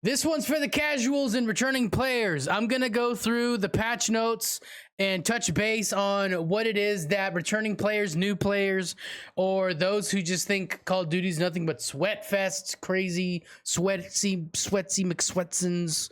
This one's for the casuals and returning players. I'm going to go through the patch notes and touch base on what it is that returning players, new players, or those who just think Call of Duty is nothing but sweat fests, crazy, sweatsy McSweatsons,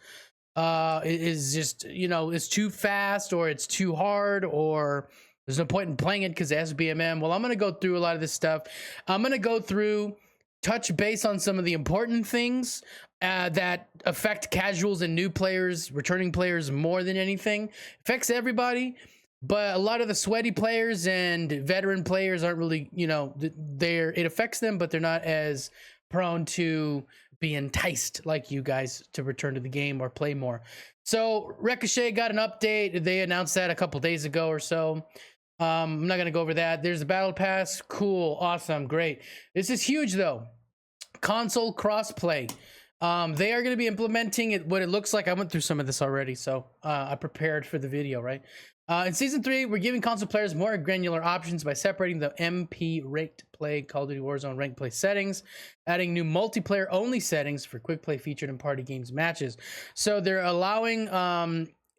is just, it's too fast or it's too hard or there's no point in playing it because SBMM. Well, I'm going to go through a lot of this stuff. I'm going to go through, touch base on some of the important things that affect casuals and new players, returning players more than anything. Affects everybody, but a lot of the sweaty players and veteran players aren't really, it affects them, but they're not as prone to be enticed like you guys to return to the game or play more. So Ricochet got an update. They announced that a couple days ago or so. I'm not going to go over that. There's the battle pass. Cool. Awesome. Great. This is huge though. Console crossplay. They are going to be implementing it, what it looks like. I went through some of this already, so I prepared for the video, right? In Season 3, we're giving console players more granular options by separating the MP ranked play Call of Duty Warzone ranked play settings, adding new multiplayer-only settings for quick play featured in party games matches. So they're allowing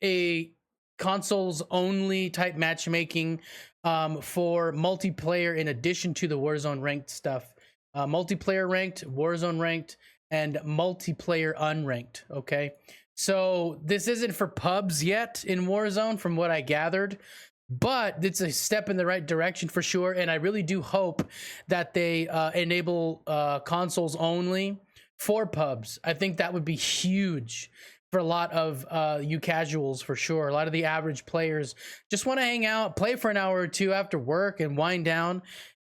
a consoles-only type matchmaking for multiplayer in addition to the Warzone ranked stuff. Multiplayer ranked, Warzone ranked, and multiplayer unranked. Okay, so this isn't for pubs yet in Warzone from what I gathered, but it's a step in the right direction for sure. And I really do hope that they enable consoles only for pubs. I think that would be huge for a lot of you casuals for sure. A lot of the average players just want to hang out, play for an hour or two after work and wind down.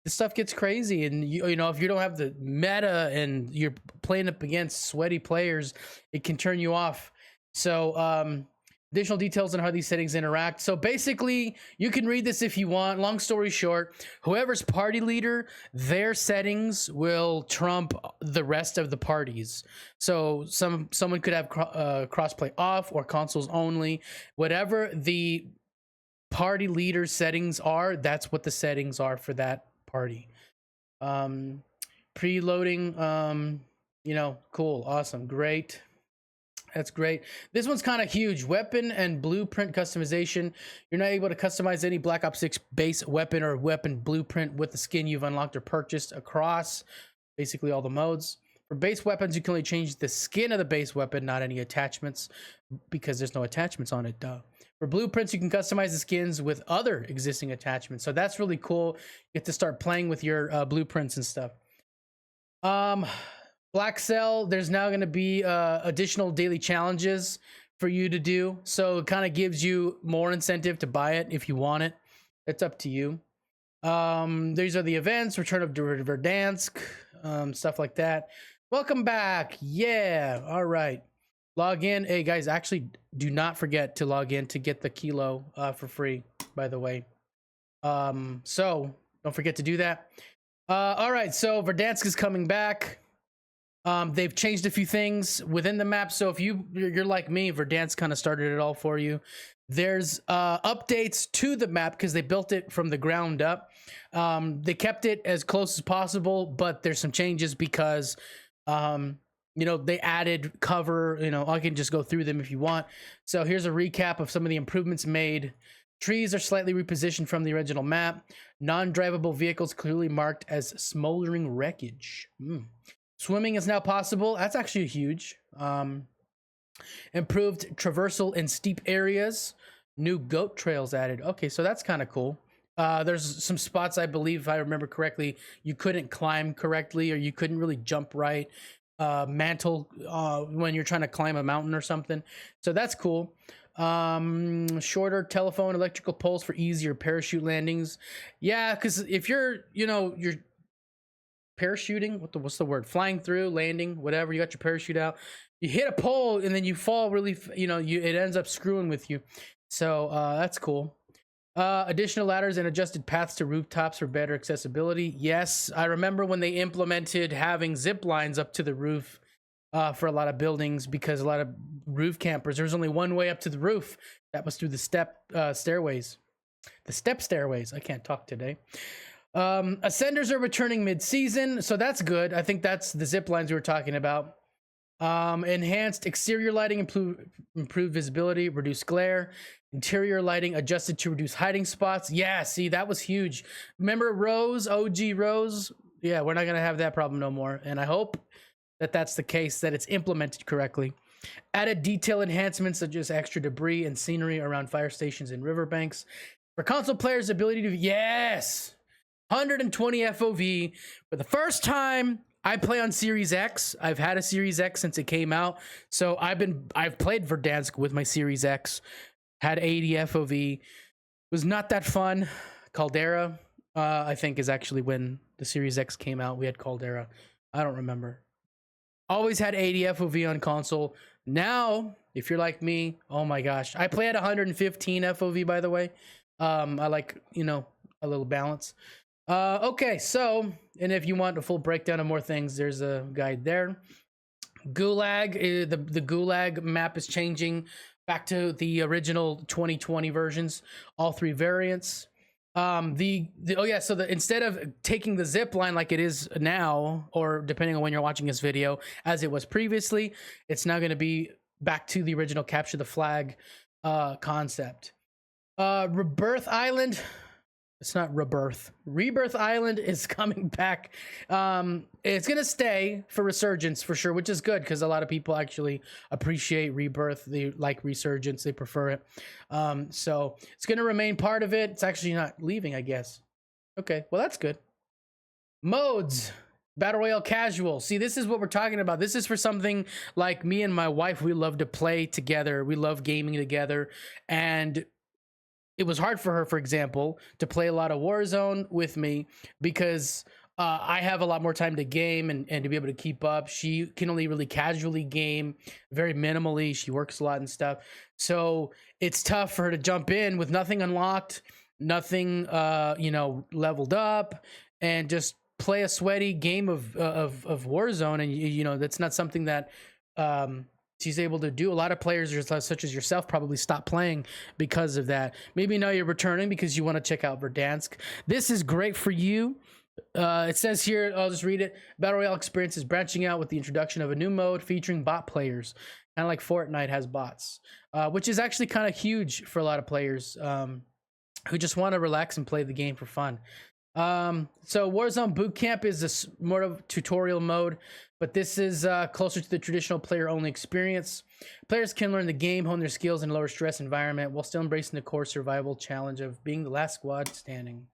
This stuff gets crazy, and you know, if you don't have the meta and you're playing up against sweaty players, it can turn you off. So additional details on how these settings interact. So basically, you can read this if you want. Long story short, whoever's party leader, their settings will trump the rest of the parties. So someone could have crossplay off or consoles only. Whatever the party leader's settings are, that's what the settings are for that party. Preloading, cool, awesome, great. That's great. This one's kind of huge. Weapon and blueprint customization. You're not able to customize any Black Ops 6 base weapon or weapon blueprint with the skin you've unlocked or purchased across basically all the modes. For base weapons, you can only change the skin of the base weapon, not any attachments, because there's no attachments on it, duh. For blueprints, you can customize the skins with other existing attachments. So that's really cool. You get to start playing with your blueprints and stuff. Black Cell, there's now going to be additional daily challenges for you to do. So it kind of gives you more incentive to buy it if you want it. It's up to you. These are the events, return of Verdansk, stuff like that. Welcome back. Yeah. All right. Log in. Hey guys, actually do not forget to log in to get the kilo for free, by the way. So don't forget to do that. All right, so Verdansk is coming back. They've changed a few things within the map. So if you're like me, Verdansk kind of started it all for you. There's updates to the map because they built it from the ground up. They kept it as close as possible, but there's some changes because they added cover. I can just go through them if you want. So here's a recap of some of the improvements made. Trees are slightly repositioned from the original map. Non-drivable vehicles clearly marked as smoldering wreckage. Swimming is now possible. That's actually huge. Improved traversal in steep areas. New goat trails added. Okay, so that's kind of cool. There's some spots, I believe, if I remember correctly, you couldn't climb correctly or you couldn't really jump right. Mantle when you're trying to climb a mountain or something. So that's cool. Shorter telephone electrical poles for easier parachute landings. Yeah, because if you're parachuting, what's the word? Flying through, landing, whatever, you got your parachute out, you hit a pole and then you fall really, it ends up screwing with you. So that's cool. Additional ladders and adjusted paths to rooftops for better accessibility. Yes, I remember when they implemented having zip lines up to the roof for a lot of buildings because a lot of roof campers, there's only one way up to the roof. That was through the stairways. The step stairways. I can't talk today. Ascenders are returning mid-season, so that's good. I think that's the zip lines we were talking about. Enhanced exterior lighting, improved visibility, reduced glare. Interior lighting adjusted to reduce hiding spots. Yeah, see, that was huge. Remember Rose, OG Rose? Yeah, we're not going to have that problem no more. And I hope that that's the case, that it's implemented correctly. Added detail enhancements such as extra debris and scenery around fire stations and riverbanks. For console players, ability to, yes, 120 FOV. For the first time, I play on Series X. I've had a Series X since it came out. So I've played Verdansk with my Series X. Had 80 FOV. Was not that fun. Caldera, I think, is actually when the Series X came out. We had Caldera. I don't remember. Always had 80 FOV on console. Now, if you're like me, oh my gosh. I play at 115 FOV, by the way. I like, you know, a little balance. Okay, so, and if you want a full breakdown of more things, there's a guide there. Gulag, the Gulag map is changing back to the original 2020 versions, all 3 variants. Oh yeah, so instead of taking the zip line like it is now, or depending on when you're watching this video, as it was previously, it's now going to be back to the original capture the flag concept. Rebirth Island, it's not Rebirth. Rebirth Island is coming back. It's gonna stay for Resurgence for sure, which is good because a lot of people actually appreciate Rebirth. They like Resurgence, they prefer it. So it's gonna remain part of it. It's actually not leaving, I guess. Okay, well that's good. Modes. Battle Royale casual. See, this is what we're talking about. This is for something like me and my wife. We love to play together. We love gaming together, and it was hard for her, for example, to play a lot of Warzone with me because I have a lot more time to game and to be able to keep up. She can only really casually game, very minimally. She works a lot and stuff. So it's tough for her to jump in with nothing unlocked, nothing, you know, leveled up, and just play a sweaty game of Warzone. And, you know, that's not something that she's able to do. A lot of players such as yourself probably stop playing because of that. Maybe now you're returning because you want to check out Verdansk. This is great for you. It says here, I'll just read it. Battle Royale experience is branching out with the introduction of a new mode featuring bot players. Kind of like Fortnite has bots, which is actually kind of huge for a lot of players who just want to relax and play the game for fun. So Warzone Bootcamp is more of tutorial mode, but this is closer to the traditional player-only experience. Players can learn the game, hone their skills in a lower stress environment while still embracing the core survival challenge of being the last squad standing.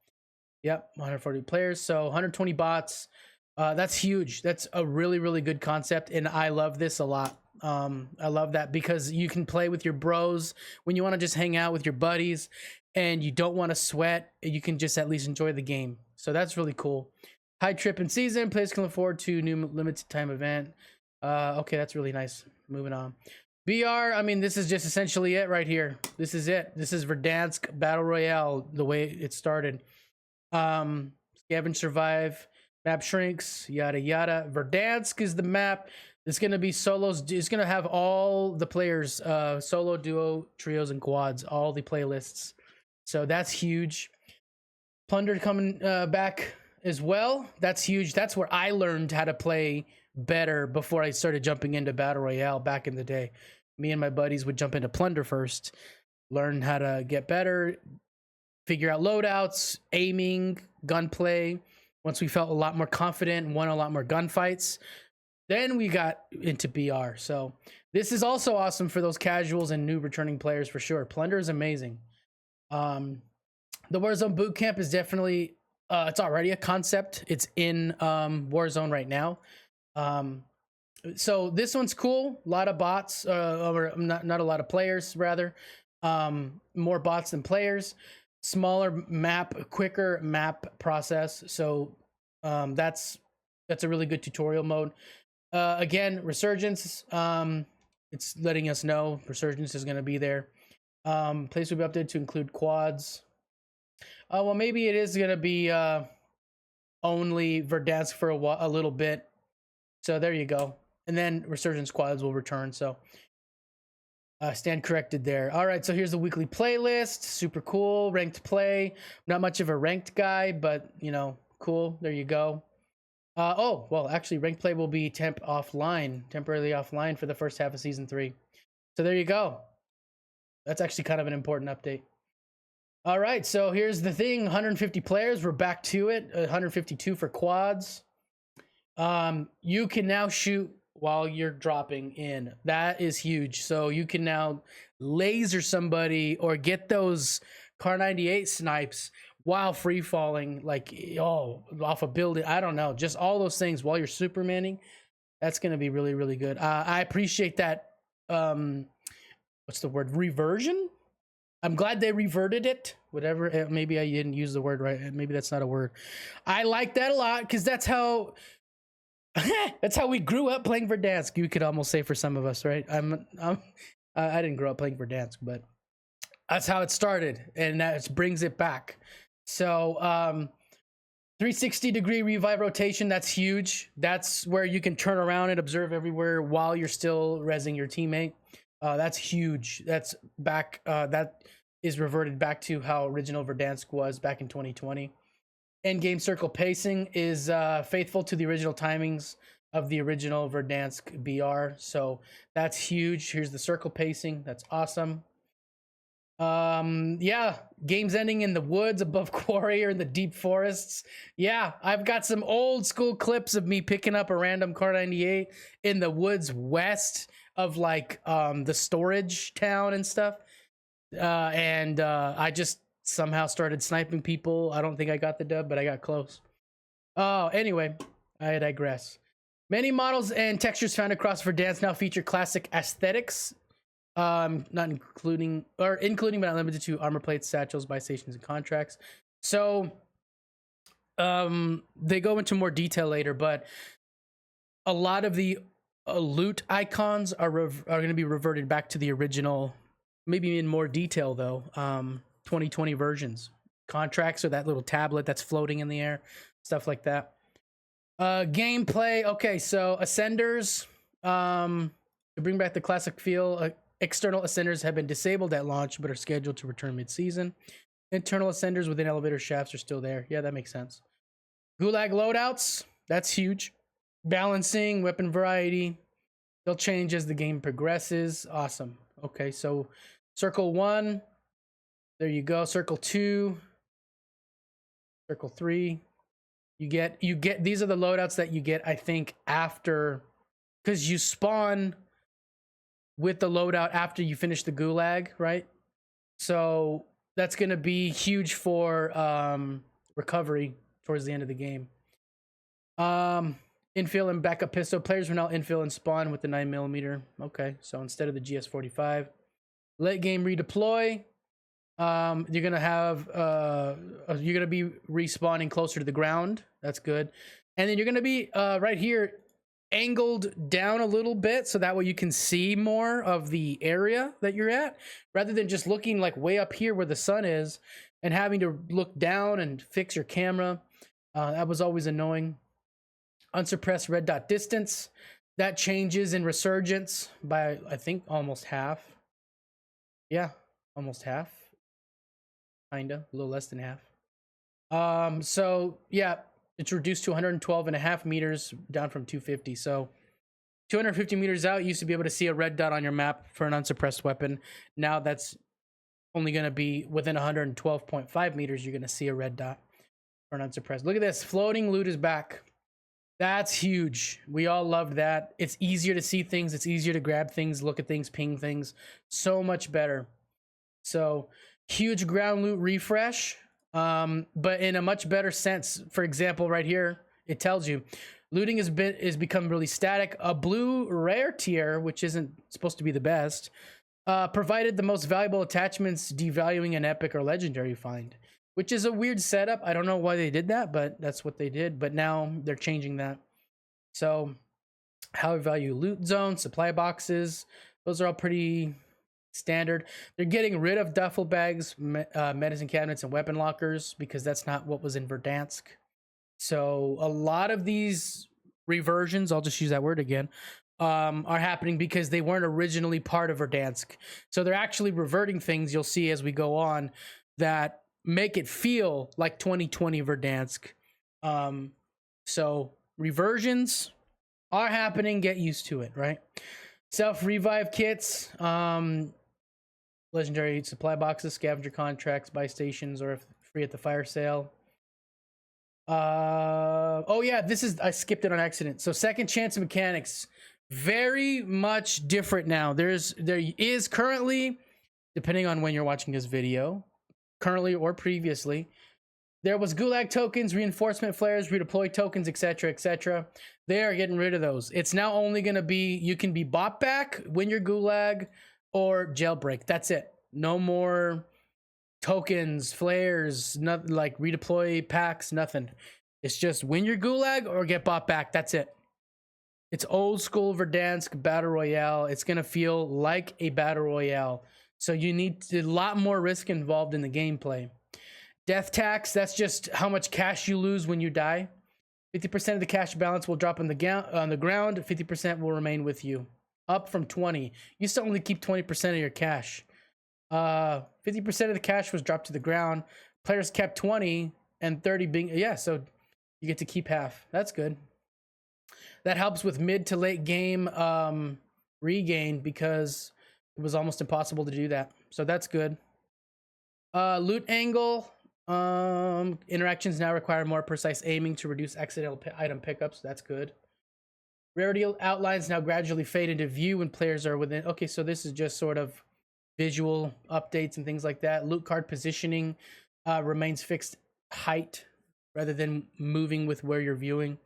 Yep, 140 players, so 120 bots. That's huge. That's a really, really good concept, and I love this a lot. I love that because you can play with your bros when you want to just hang out with your buddies and you don't want to sweat. You can just at least enjoy the game. So that's really cool. High trip in season. Players can look forward to new limited time event. Okay, that's really nice. Moving on. BR, I mean, this is just essentially it right here. This is it. This is Verdansk Battle Royale, the way it started. Scavenge, survive, map shrinks, yada yada. Verdansk is the map. It's gonna be solos. It's gonna have all the players, solo, duo, trios, and quads, all the playlists. So that's huge. Plunder coming back as well. That's huge. That's where I learned how to play better before I started jumping into Battle Royale back in the day. Me and my buddies would jump into Plunder first, learn how to get better, figure out loadouts, aiming, gunplay. Once we felt a lot more confident and won a lot more gunfights, then we got into BR. So this is also awesome for those casuals and new returning players for sure. Plunder is amazing. The Warzone Bootcamp is definitely, it's already a concept. It's in Warzone right now. So this one's cool. A lot of bots, or not a lot of players, rather. More bots than players. Smaller map, quicker map process. So that's a really good tutorial mode. Again, Resurgence, it's letting us know Resurgence is going to be there. Place will be updated to include quads. Well, maybe it is going to be only Verdansk for a little bit. So there you go. And then Resurgence quads will return. So stand corrected there. All right, so here's the weekly playlist. Super cool. Ranked play. Not much of a ranked guy, but, you know, cool. There you go. Oh, well, actually, ranked play will be temporarily offline for the first half of season 3. So there you go. That's actually kind of an important update. All right, so here's the thing: 150 players. We're back to it. 152 for quads. You can now shoot while you're dropping in. That is huge. So you can now laser somebody or get those Car 98 snipes while free falling, like off a building. I don't know, just all those things while you're supermaning. That's gonna be really, really good. I appreciate that. What's the word? Reversion. I'm glad they reverted it. Whatever. Maybe I didn't use the word right. Maybe that's not a word. I like that a lot because that's how we grew up playing Verdansk. You could almost say for some of us, right? I didn't grow up playing Verdansk, but that's how it started, and that brings it back. So 360-degree revive rotation, that's huge. That's where you can turn around and observe everywhere while you're still rezzing your teammate. That's huge. That's back. That is reverted back to how original Verdansk was back in 2020. Endgame circle pacing is faithful to the original timings of the original Verdansk BR. So that's huge. Here's the circle pacing. That's awesome. Yeah, games ending in the woods above quarry or in the deep forests. Yeah, I've got some old school clips of me picking up a random Car 98 in the woods west of like the storage town and stuff. And I just somehow started sniping people. I don't think I got the dub, but I got close. Oh, anyway, I digress. Many models and textures found across Verdansk now feature classic aesthetics, not including but not limited to armor plates, satchels, buy stations, and contracts. So they go into more detail later, but a lot of the loot icons are going to be reverted back to the original, maybe in more detail though. 2020 versions. Contracts are that little tablet that's floating in the air, stuff like that. Gameplay. Okay, so ascenders, to bring back the classic feel, external ascenders have been disabled at launch but are scheduled to return mid-season. Internal ascenders within elevator shafts are still there. Yeah, that makes sense. Gulag loadouts, that's huge. Balancing, weapon variety, they'll change as the game progresses. Awesome. Okay, so circle 1, there you go. Circle 2, circle 3. You get these are the loadouts that you get, I think, after, because you spawn with the loadout after you finish the gulag, right? So that's going to be huge for recovery towards the end of the game. Infill and backup pistol. Players will now infill and spawn with the 9mm. Okay, so instead of the GS45. Late game redeploy. You're gonna have you're gonna be respawning closer to the ground. That's good. And then you're gonna be right here angled down a little bit, so that way you can see more of the area that you're at, rather than just looking like way up here where the sun is and having to look down and fix your camera. That was always annoying. Unsuppressed red dot distance, that changes in Resurgence by, I think, almost half. Yeah, almost half. Kinda, a little less than half. So yeah, it's reduced to 112.5 meters, down from 250. So 250 meters out, you used to be able to see a red dot on your map for an unsuppressed weapon. Now that's only going to be within 112.5 meters. You're going to see a red dot for an unsuppressed. Look at this, floating loot is back. That's huge. We all loved that. It's easier to see things. It's easier to grab things, look at things, ping things. So much better. So huge ground loot refresh, but in a much better sense. For example, right here, it tells you looting is become really static. A blue rare tier, which isn't supposed to be the best, provided the most valuable attachments, devaluing an epic or legendary find, which is a weird setup. I don't know why they did that, but that's what they did. But now they're changing that. So how value loot zone, supply boxes, those are all pretty standard. They're getting rid of duffel bags, medicine cabinets, and weapon lockers, because that's not what was in Verdansk. So a lot of these reversions, I'll just use that word again, are happening because they weren't originally part of Verdansk. So they're actually reverting things, you'll see as we go on, that make it feel like 2020 Verdansk. So reversions are happening. Get used to it, right? Self-revive kits, legendary supply boxes, scavenger contracts, buy stations, or if free at the fire sale. Oh yeah, this is, I skipped it on accident. So second chance mechanics, very much different now. There is currently, depending on when you're watching this video, currently or previously, there was gulag tokens, reinforcement flares, redeploy tokens, etc., etc. They are getting rid of those. It's now only going to be, you can be bought back when you're gulag or jailbreak. That's it. No more tokens, flares, nothing like redeploy packs, nothing. It's just win your gulag or get bought back. That's it. It's old school Verdansk battle royale. It's going to feel like a battle royale. So you need a lot more risk involved in the gameplay. Death tax, that's just how much cash you lose when you die. 50% of the cash balance will drop on the ground. 50% will remain with you. Up from 20. You used to only keep 20% of your cash. 50% of the cash was dropped to the ground. Players kept 20 and 30 being, yeah, so you get to keep half. That's good. That helps with mid to late game regain because it was almost impossible to do that. So that's good. Loot angle. Interactions now require more precise aiming to reduce accidental item pickups. That's good. Rarity outlines now gradually fade into view when players are within. Okay, so this is just sort of visual updates and things like that. Loot card positioning remains fixed height rather than moving with where you're viewing.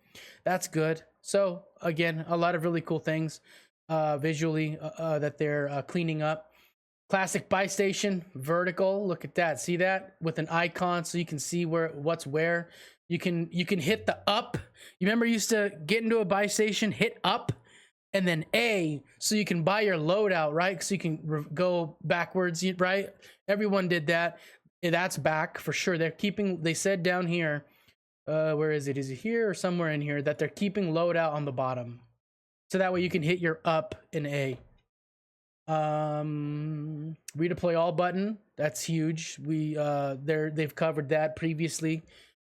That's good. So again, a lot of really cool things visually that they're cleaning up. Classic buy station, vertical. Look at that. See that with an icon, so you can see what's where. You can hit the up. You remember you used to get into a buy station, hit up, and then A, so you can buy your loadout, right? So you can go backwards, right? Everyone did that. That's back for sure. They're keeping. They said down here, where is it? Is it here or somewhere in here that they're keeping loadout on the bottom, so that way you can hit your up and A. Redeploy all button, that's huge. They've covered that previously.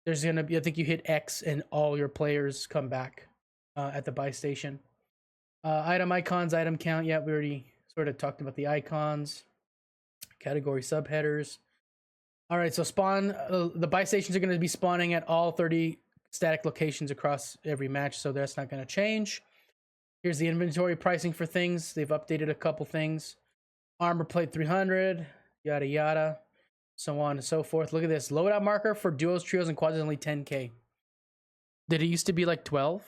There's gonna be, I think you hit X and all your players come back at the buy station. Item icons, item count, yeah, we already sort of talked about the icons. Category subheaders. All right, so spawn, the buy stations are going to be spawning at all 30 static locations across every match, so that's not going to change. Here's the inventory pricing for things. They've updated a couple things. Armor plate 300, yada yada, so on and so forth. Look at this. Loadout marker for duos, trios, and quads is only 10k. Did it used to be like 12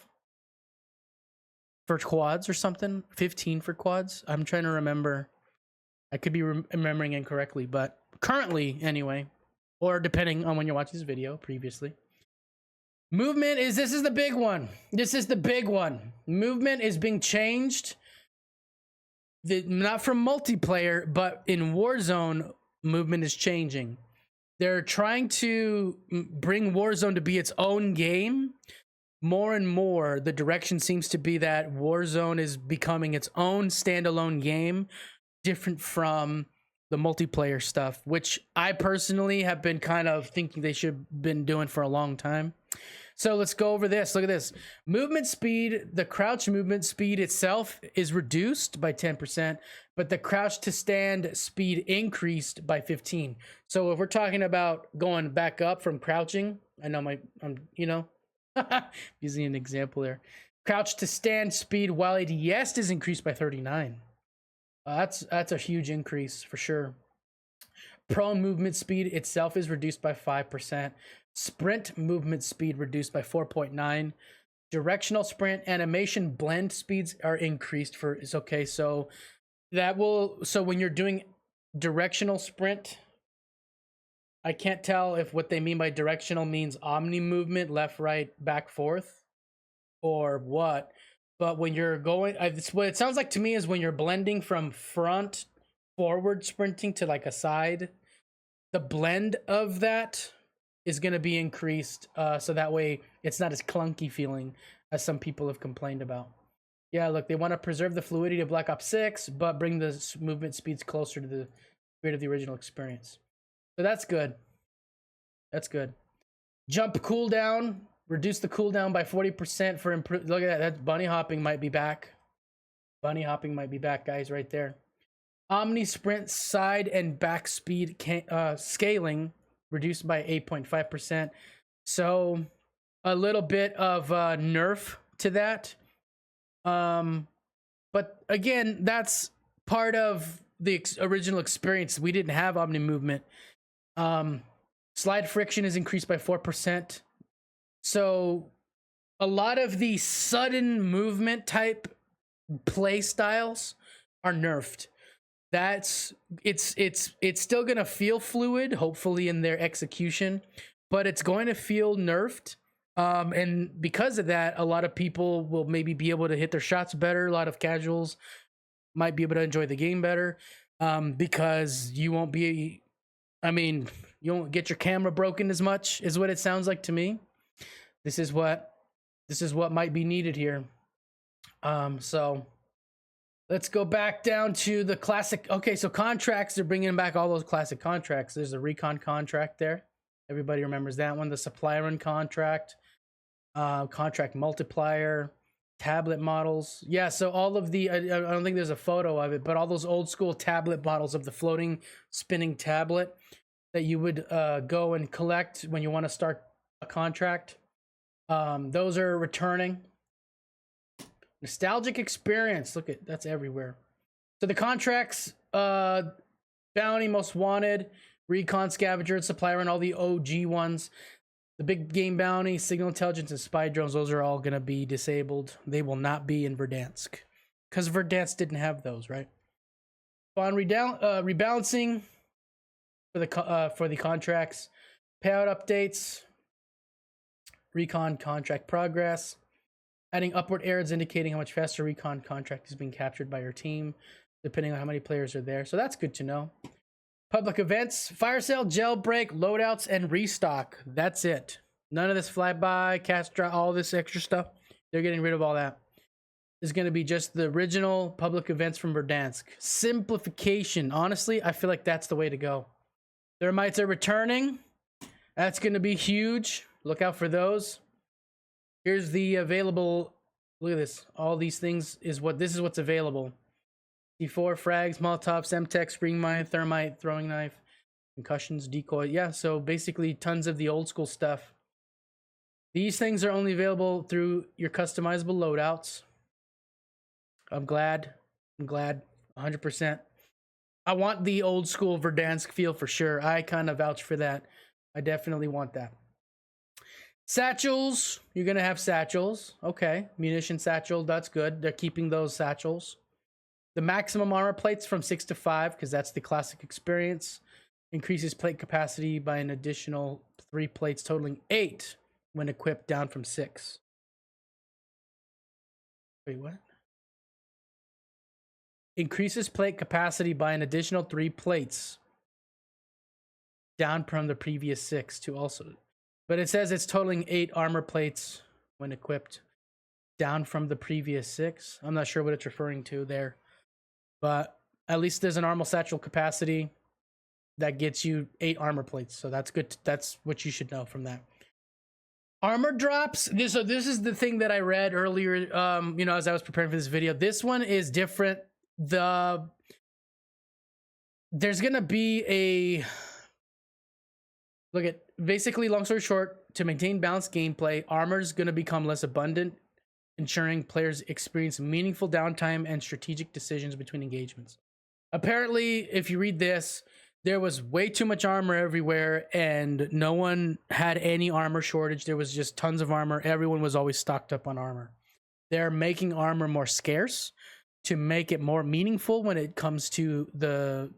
for quads or something? 15 for quads? I'm trying to remember. I could be remembering incorrectly, but currently, anyway, or depending on when you're watching this video, previously. Movement is, this is the big one. This is the big one. Movement is being changed. Not from multiplayer, but in Warzone, movement is changing. They're trying to bring Warzone to be its own game. More and more, the direction seems to be that Warzone is becoming its own standalone game, different from the multiplayer stuff, which I personally have been kind of thinking they should have been doing for a long time. So let's go over this. Look at this. Movement speed, the crouch movement speed itself is reduced by 10%, but the crouch to stand speed increased by 15. So if we're talking about going back up from crouching, I know I'm using an example there. Crouch to stand speed while ADS is increased by 39. That's a huge increase for sure. Prone movement speed itself is reduced by 5%. Sprint movement speed reduced by 4.9. Directional sprint animation blend speeds are increased for, is okay. So that will, so when you're doing directional sprint, I can't tell if what they mean by directional means omni movement, left, right, back, forth, or what. But when you're going, what it sounds like to me is when you're blending from front forward sprinting to like a side, the blend of that is going to be increased, so that way it's not as clunky feeling as some people have complained about. Yeah, look, they want to preserve the fluidity of Black Ops 6, but bring the movement speeds closer to the speed of the original experience. So that's good. That's good. Jump cooldown. Reduce the cooldown by 40% for improve. Look at that. That bunny hopping might be back. Bunny hopping might be back, guys, right there. Omni sprint side and back speed scaling reduced by 8.5%. So a little bit of nerf to that. But again, that's part of the original experience. We didn't have omni movement. Slide friction is increased by 4%. So a lot of the sudden movement type play styles are nerfed. It's still gonna feel fluid, hopefully in their execution, but it's going to feel nerfed. And because of that, a lot of people will maybe be able to hit their shots better. A lot of casuals might be able to enjoy the game better, because you won't be, you won't get your camera broken as much, is what it sounds like to me. This is what might be needed here. So let's go back down to the classic. Okay, so contracts, they're bringing back all those classic contracts. There's a recon contract there. Everybody remembers that one. The supply run contract, contract multiplier, tablet models. Yeah, so all of the, I don't think there's a photo of it, but all those old school tablet models of the floating spinning tablet that you would go and collect when you want to start a contract. Those are returning. Nostalgic experience. Look at that's everywhere. So the contracts, bounty, most wanted, recon, scavenger, and supply run, all the OG ones. The big game bounty, signal intelligence, and spy drones, those are all gonna be disabled. They will not be in Verdansk because Verdansk didn't have those, right? On rebalancing for the contracts, payout updates, recon contract progress, adding upward arrows indicating how much faster recon contract is being captured by your team, depending on how many players are there. So that's good to know. Public events, fire sale, jailbreak, loadouts, and restock. That's it. None of this flyby, cast draw, all this extra stuff. They're getting rid of all that. It's going to be just the original public events from Verdansk. Simplification. Honestly, I feel like that's the way to go. Thermites are returning. That's going to be huge. Look out for those. Here's the available. Look at this. All these things is what's available. D4, frags, Molotov, Semtex, spring mine, thermite, throwing knife, concussions, decoy. Yeah, so basically tons of the old school stuff. These things are only available through your customizable loadouts. I'm glad. 100%. I want the old school Verdansk feel for sure. I kind of vouch for that. I definitely want that. Satchels. You're going to have satchels. Okay. Munition satchel. That's good. They're keeping those satchels. The maximum armor plates from 6 to 5, because that's the classic experience. Increases plate capacity by an additional 3 plates, totaling 8 when equipped, down from 6. Wait, what? Increases plate capacity by an additional 3 plates, down from the previous 6 to also. But it says it's totaling 8 armor plates when equipped, down from the previous 6. I'm not sure what it's referring to there. But at least there's an armor satchel capacity that gets you 8 armor plates. So that's good. That's what you should know from that. Armor drops. This is the thing that I read earlier, as I was preparing for this video. This one is different. There's going to be a... Look at, basically, long story short, to maintain balanced gameplay, armor is going to become less abundant, ensuring players experience meaningful downtime and strategic decisions between engagements. Apparently, if you read this, there was way too much armor everywhere and no one had any armor shortage. There was just tons of armor. Everyone was always stocked up on armor. They're making armor more scarce to make it more meaningful when it comes to the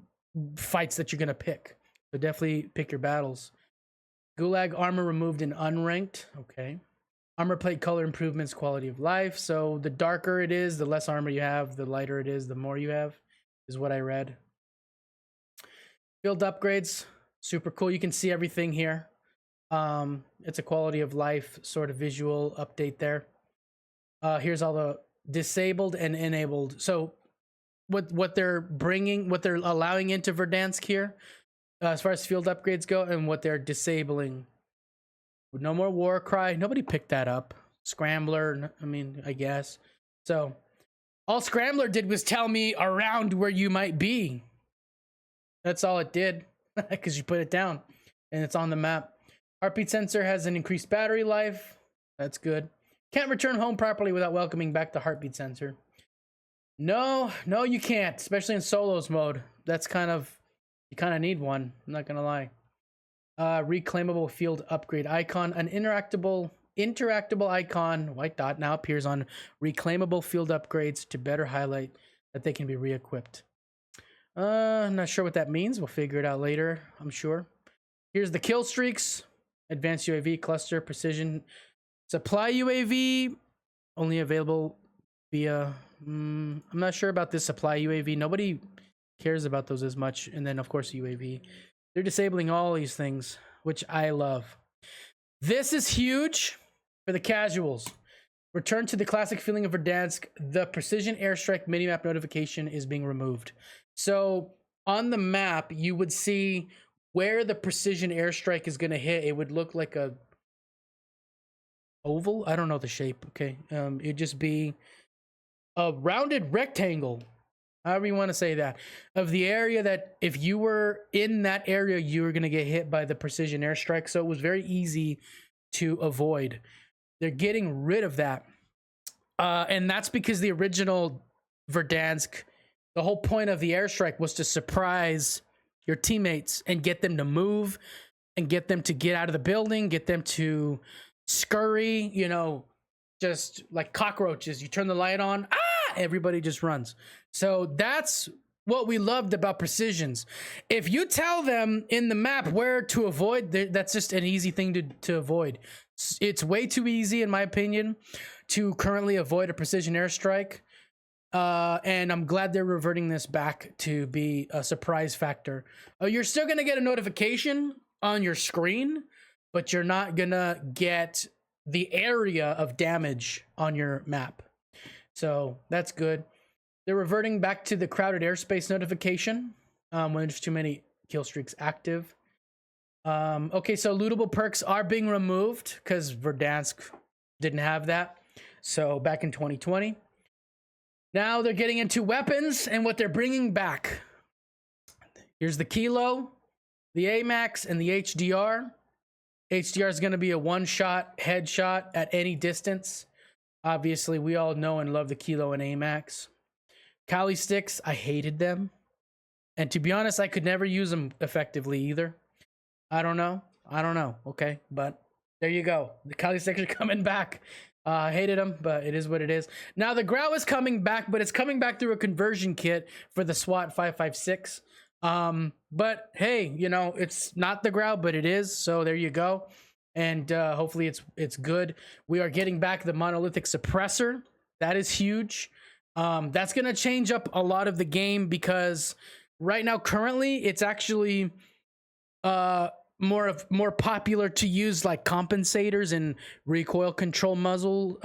fights that you're going to pick. So definitely pick your battles. Gulag armor removed in unranked. Okay. Armor plate color improvements, quality of life. So the darker it is, the less armor you have. The lighter it is, the more you have, is what I read. Field upgrades, super cool. You can see everything here. It's a quality of life sort of visual update there. Here's all the disabled and enabled. So what they're allowing into Verdansk here, as far as field upgrades go, and what they're disabling. No more war cry. Nobody picked that up. Scrambler, I mean, I guess. So all Scrambler did was tell me around where you might be. That's all it did, because you put it down and it's on the map. Heartbeat sensor has an increased battery life. That's good. Can't return home properly without welcoming back the heartbeat sensor. No, you can't, especially in solos mode. That's you kind of need one. I'm not gonna lie. Reclaimable field upgrade icon. An interactable icon, white dot, now appears on reclaimable field upgrades to better highlight that they can be re-equipped. I'm not sure what that means. We'll figure it out later, I'm sure. Here's the kill streaks. Advanced UAV, cluster, precision, supply UAV, only available via... I'm not sure about this supply UAV. Nobody cares about those as much. And then, of course, UAV. They're disabling all these things, which I love. This is huge for the casuals. Return to the classic feeling of Verdansk. The precision airstrike minimap notification is being removed. So on the map, you would see where the precision airstrike is going to hit. It would look like a oval. I don't know the shape. Okay. It'd just be a rounded rectangle, however you want to say that, of the area that if you were in that area, you were going to get hit by the precision airstrike. So it was very easy to avoid. They're getting rid of that. And that's because the original Verdansk, the whole point of the airstrike was to surprise your teammates and get them to move and get them to get out of the building, get them to scurry, you know, just like cockroaches. You turn the light on, everybody just runs. So that's what we loved about precisions. If you tell them in the map where to avoid, that's just an easy thing to avoid. It's way too easy, in my opinion, to currently avoid a precision airstrike. And I'm glad they're reverting this back to be a surprise factor. You're still going to get a notification on your screen, but you're not going to get the area of damage on your map. So that's good. They're reverting back to the crowded airspace notification when there's too many kill streaks active. Okay, so lootable perks are being removed because Verdansk didn't have that. So back in 2020. Now they're getting into weapons and what they're bringing back. Here's the Kilo, the AMAX, and the HDR. HDR is going to be a one-shot headshot at any distance. Obviously, we all know and love the Kilo and AMAX. Kali sticks, I hated them. And to be honest, I could never use them effectively either. I don't know. Okay, but there you go. The Kali sticks are coming back. I hated them, but it is what it is. Now the Grau is coming back, but it's coming back through a conversion kit for the SWAT 556. But hey, you know, it's not the Grau, but it is. So there you go. And hopefully it's good. We are getting back the monolithic suppressor. That is huge. That's gonna change up a lot of the game because right now, currently, it's actually more popular to use like compensators and recoil control muzzle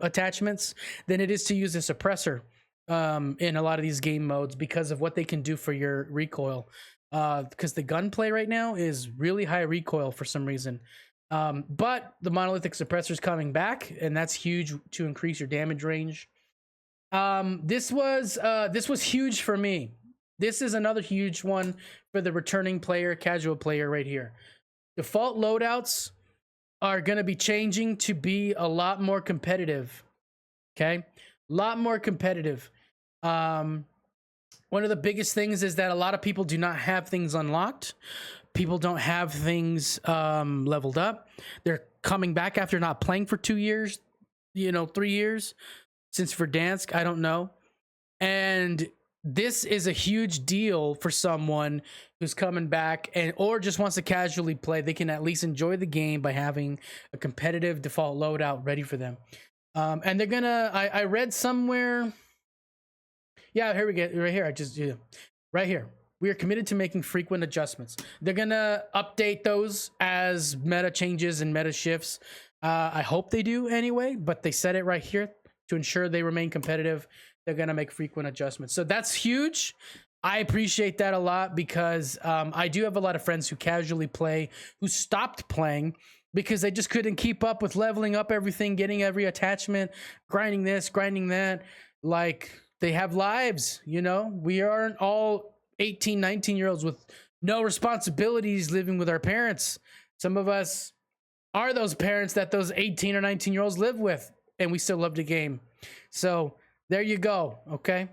attachments than it is to use a suppressor in a lot of these game modes because of what they can do for your recoil. Because the gunplay right now is really high recoil for some reason. But the monolithic suppressor is coming back, and that's huge to increase your damage range. This was huge for me. This is another huge one for the returning player, casual player right here. Default loadouts are going to be changing to be a lot more competitive. Okay? A lot more competitive. One of the biggest things is that a lot of people do not have things unlocked. People don't have things leveled up. They're coming back after not playing for 2 years, 3 years since Verdansk. I don't know. And this is a huge deal for someone who's coming back or just wants to casually play. They can at least enjoy the game by having a competitive default loadout ready for them. And they're gonna, I read somewhere. Yeah, here we go. Right here. Right here. We are committed to making frequent adjustments. They're gonna update those as meta changes and meta shifts. I hope they do anyway, but they said it right here to ensure they remain competitive. They're going to make frequent adjustments. So that's huge. I appreciate that a lot because I do have a lot of friends who casually play, who stopped playing because they just couldn't keep up with leveling up everything, getting every attachment, grinding this, grinding that. Like, they have lives, you know? We aren't all 18, 19-year-olds with no responsibilities living with our parents. Some of us are those parents that those 18 or 19-year-olds live with, and we still love the game. So there you go, okay?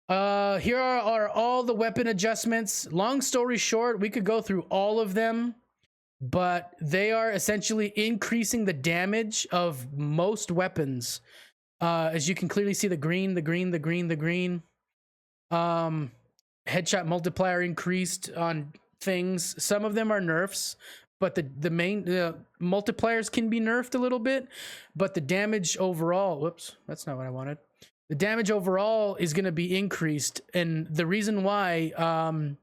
Here are all the weapon adjustments. Long story short, we could go through all of them, but they are essentially increasing the damage of most weapons. As you can clearly see, the green. Headshot multiplier increased on things. Some of them are nerfs, but the main multipliers can be nerfed a little bit, but the damage overall, whoops, that's not what I wanted. The damage overall is going to be increased, and the reason why,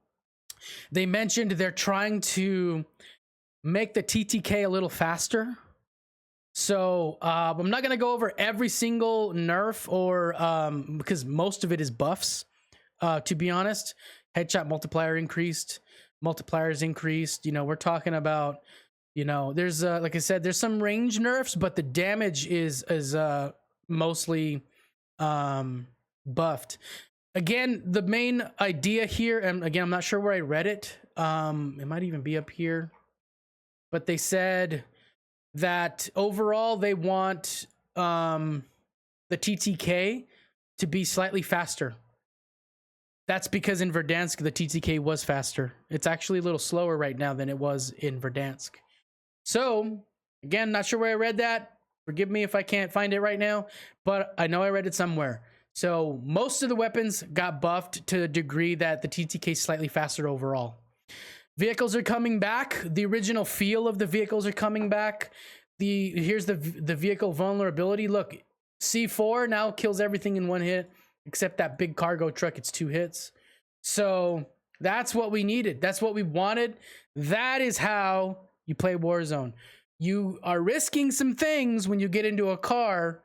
they mentioned they're trying to make the TTK a little faster. So I'm not going to go over every single nerf or because most of it is buffs, to be honest. Headshot multiplier increased, multipliers increased. You know, we're talking about, you know, there's like I said, there's some range nerfs, but the damage is mostly buffed. Again, the main idea here, and again, I'm not sure where I read it. It might even be up here, but they said that overall they want the TTK to be slightly faster. That's because in Verdansk the TTK was faster. It's actually a little slower right now than it was in Verdansk. So again, not sure where I read that. Forgive me if I can't find it right now, but I know I read it somewhere. So most of the weapons got buffed to the degree that the TTK is slightly faster overall. Vehicles are coming back. The original feel of the vehicles are coming back. Here's the vehicle vulnerability. Look, C4 now kills everything in one hit, except that big cargo truck. It's 2 hits. So that's what we needed. That's what we wanted. That is how you play Warzone. You are risking some things when you get into a car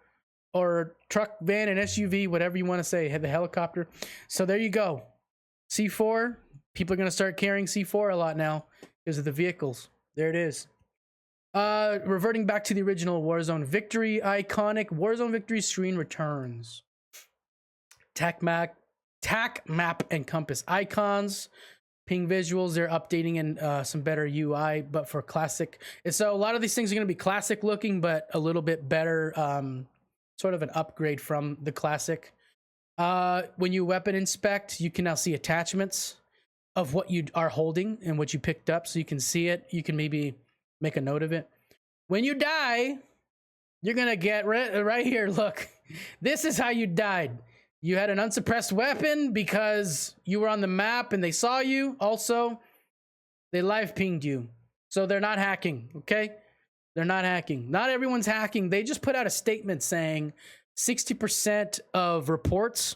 or truck, van, and SUV, whatever you want to say, the helicopter. So there you go. C4. People are going to start carrying C4 a lot now because of the vehicles. There it is. Reverting back to the original Warzone victory iconic, Warzone victory screen returns. TAC map, and compass icons. Ping visuals, they're updating in some better UI, but for classic. And so a lot of these things are going to be classic looking, but a little bit better, sort of an upgrade from the classic. When you weapon inspect, you can now see attachments of what you are holding and what you picked up, so you can see it. You can maybe make a note of it. When you die, you're gonna get right here. Look, this is how you died. You had an unsuppressed weapon because you were on the map and they saw you. Also, they live pinged you, so they're not hacking. Okay, they're not hacking. Not everyone's hacking. They just put out a statement saying 60% of reports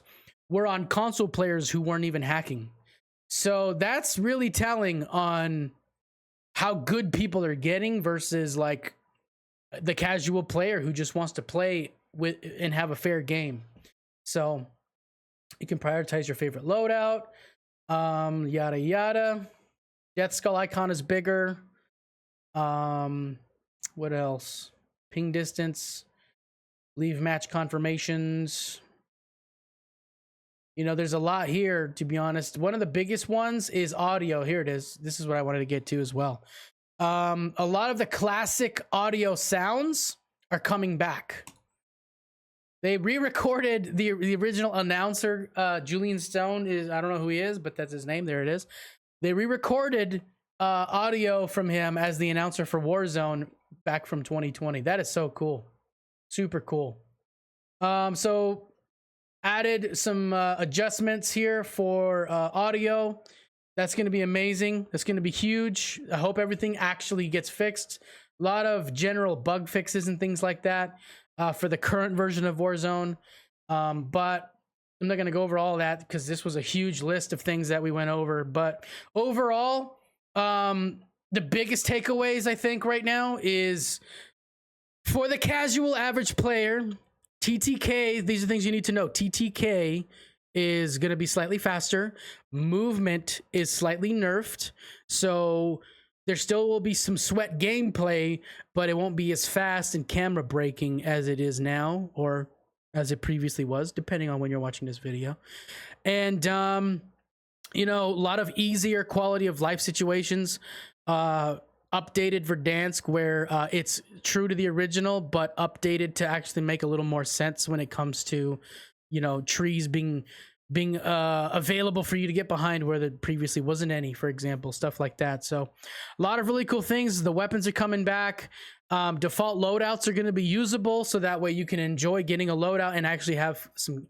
were on console players who weren't even hacking. So that's really telling on how good people are getting versus like the casual player who just wants to play with and have a fair game. So you can prioritize your favorite loadout, yada yada. Death Skull icon is bigger. What else? Ping distance, leave match confirmations. You know, there's a lot here, to be honest. One of the biggest ones is audio. Here it is. This is what I wanted to get to as well. A lot of the classic audio sounds are coming back. They re-recorded the original announcer, Julian Stone is, I don't know who he is, but that's his name. There it is. They re-recorded audio from him as the announcer for Warzone back from 2020. That is so cool. Super cool. So added some adjustments here for audio. That's going to be amazing. That's going to be huge. I hope everything actually gets fixed. A lot of general bug fixes and things like that for the current version of Warzone. But I'm not going to go over all that because this was a huge list of things that we went over. But overall, the biggest takeaways I think right now is for the casual average player, TTK, these are things you need to know. TTK is going to be slightly faster. Movement is slightly nerfed. So there still will be some sweat gameplay, but it won't be as fast and camera breaking as it is now, or as it previously was, depending on when you're watching this video. And you know, a lot of easier quality of life situations. Updated Verdansk, where it's true to the original, but updated to actually make a little more sense when it comes to, you know, trees being available for you to get behind where there previously wasn't any, for example, stuff like that. So a lot of really cool things. The weapons are coming back. Default loadouts are going to be usable, so that way you can enjoy getting a loadout and actually have some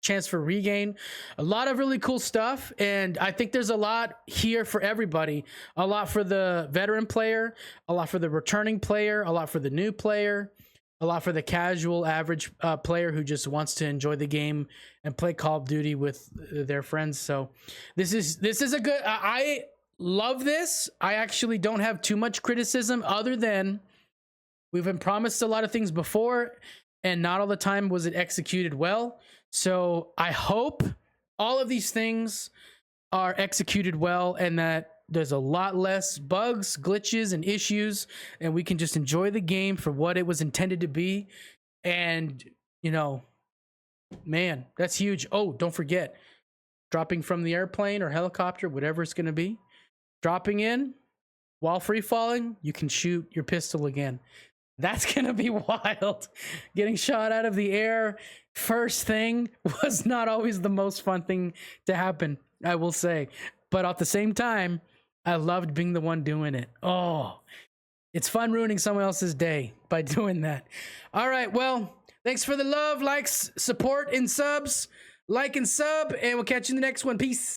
chance for regain. A lot of really cool stuff, and I think there's a lot here for everybody. A lot for the veteran player, a lot for the returning player, a lot for the new player, a lot for the casual average player who just wants to enjoy the game and play Call of Duty with their friends. So this is a good, I love this. I actually don't have too much criticism, other than we've been promised a lot of things before and not all the time was it executed well. So I hope all of these things are executed well, and that there's a lot less bugs, glitches, and issues, and we can just enjoy the game for what it was intended to be. And, you know, man, that's huge. Oh, don't forget, dropping from the airplane or helicopter, whatever it's going to be, dropping in while free falling, you can shoot your pistol again. That's going to be wild. Getting shot out of the air first thing was not always the most fun thing to happen, I will say. But at the same time, I loved being the one doing it. Oh, it's fun ruining someone else's day by doing that. All right, well, thanks for the love, likes, support, and subs. Like and sub, and we'll catch you in the next one. Peace.